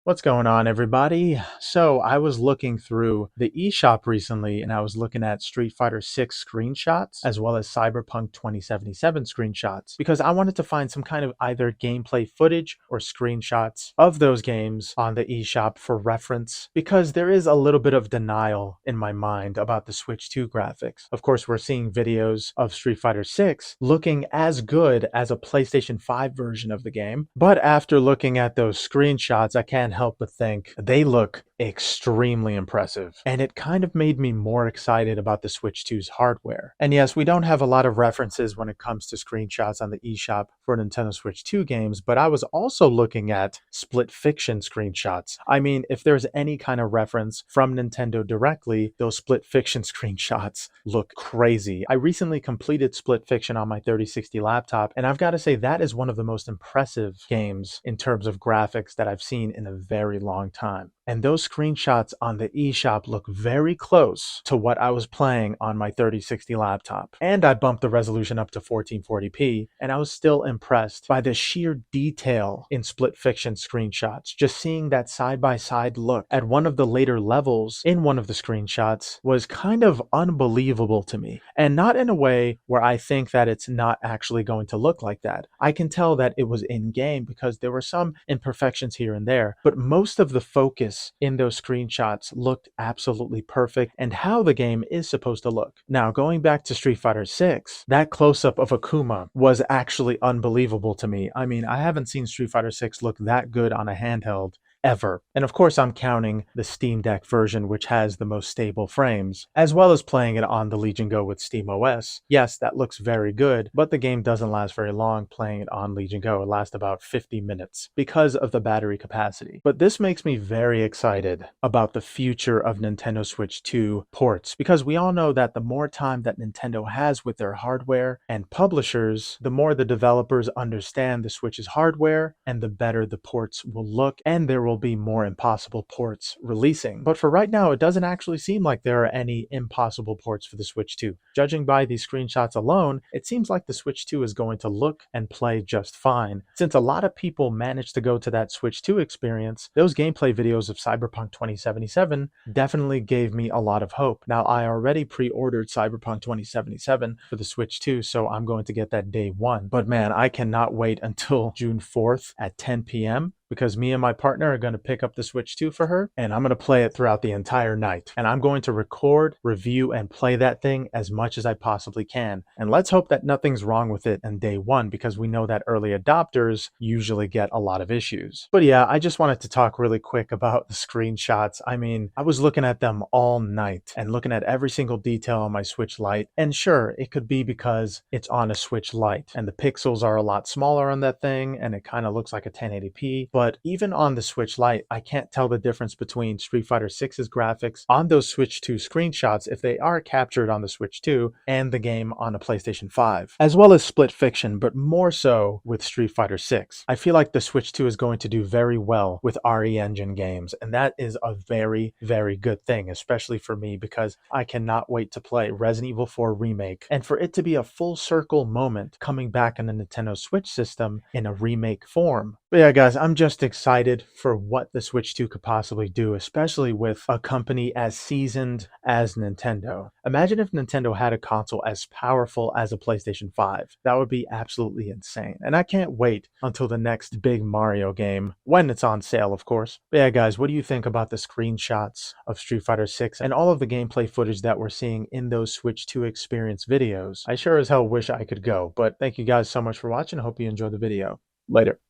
What's going on, everybody? So, I was looking through the eShop recently and I was looking at Street Fighter 6 screenshots as well as Cyberpunk 2077 screenshots because I wanted to find some kind of either gameplay footage or screenshots of those games on the eShop for reference because there is a little bit of denial in my mind about the Switch 2 graphics. Of course, we're seeing videos of Street Fighter 6 looking as good as a PlayStation 5 version of the game, but after looking at those screenshots, I can't help but think they look extremely impressive. And it kind of made me more excited about the Switch 2's hardware. And yes, we don't have a lot of references when it comes to screenshots on the eShop for Nintendo Switch 2 games, but I was also looking at split fiction screenshots. I mean, if there's any kind of reference from Nintendo directly, those split fiction screenshots look crazy. I recently completed split fiction on my 3060 laptop, and I've got to say that is one of the most impressive games in terms of graphics that I've seen in a very long time. And those screenshots on the eShop look very close to what I was playing on my 3060 laptop. And I bumped the resolution up to 1440p, and I was still impressed by the sheer detail in split fiction screenshots. Just seeing that side-by-side look at one of the later levels in one of the screenshots was kind of unbelievable to me. And not in a way where I think that it's not actually going to look like that. I can tell that it was in-game because there were some imperfections here and there, but most of the focus in those screenshots looked absolutely perfect and how the game is supposed to look. Now, going back to Street Fighter 6, that close-up of Akuma was actually unbelievable to me. I mean, I haven't seen Street Fighter 6 look that good on a handheld ever. And of course, I'm counting the Steam Deck version, which has the most stable frames, as well as playing it on the Legion Go with SteamOS. Yes, that looks very good, but the game doesn't last very long playing it on Legion Go. It lasts about 50 minutes because of the battery capacity. But this makes me very excited about the future of Nintendo Switch 2 ports, because we all know that the more time that Nintendo has with their hardware and publishers, the more the developers understand the Switch's hardware and the better the ports will look, and there will be more impossible ports releasing. But for right now, it doesn't actually seem like there are any impossible ports for the Switch 2. Judging by these screenshots alone, it seems like the Switch 2 is going to look and play just fine. Since a lot of people managed to go to that Switch 2 experience, those gameplay videos of Cyberpunk 2077 definitely gave me a lot of hope. Now, I already pre-ordered Cyberpunk 2077 for the Switch 2, so I'm going to get that day one. But man, I cannot wait until June 4th at 10 p.m. because me and my partner are going to pick up the Switch 2 for her, and I'm going to play it throughout the entire night. And I'm going to record, review, and play that thing as much as I possibly can. And let's hope that nothing's wrong with it on day one, because we know that early adopters usually get a lot of issues. But yeah, I just wanted to talk really quick about the screenshots. I mean, I was looking at them all night and looking at every single detail on my Switch Lite. And sure, it could be because it's on a Switch Lite and the pixels are a lot smaller on that thing and it kind of looks like a 1080p. But even on the Switch Lite, I can't tell the difference between Street Fighter 6's graphics on those Switch 2 screenshots if they are captured on the Switch 2 and the game on a PlayStation 5, as well as split fiction, but more so with Street Fighter 6. I feel like the Switch 2 is going to do very well with RE Engine games, and that is a very, very good thing, especially for me because I cannot wait to play Resident Evil 4 Remake, and for it to be a full circle moment coming back on the Nintendo Switch system in a remake form. But yeah, guys, I'm just excited for what the Switch 2 could possibly do, especially with a company as seasoned as Nintendo. Imagine if Nintendo had a console as powerful as a PlayStation 5. That would be absolutely insane. And I can't wait until the next big Mario game, when it's on sale, of course. But yeah, guys, what do you think about the screenshots of Street Fighter 6 and all of the gameplay footage that we're seeing in those Switch 2 experience videos? I sure as hell wish I could go, but thank you guys so much for watching. I hope you enjoyed the video. Later.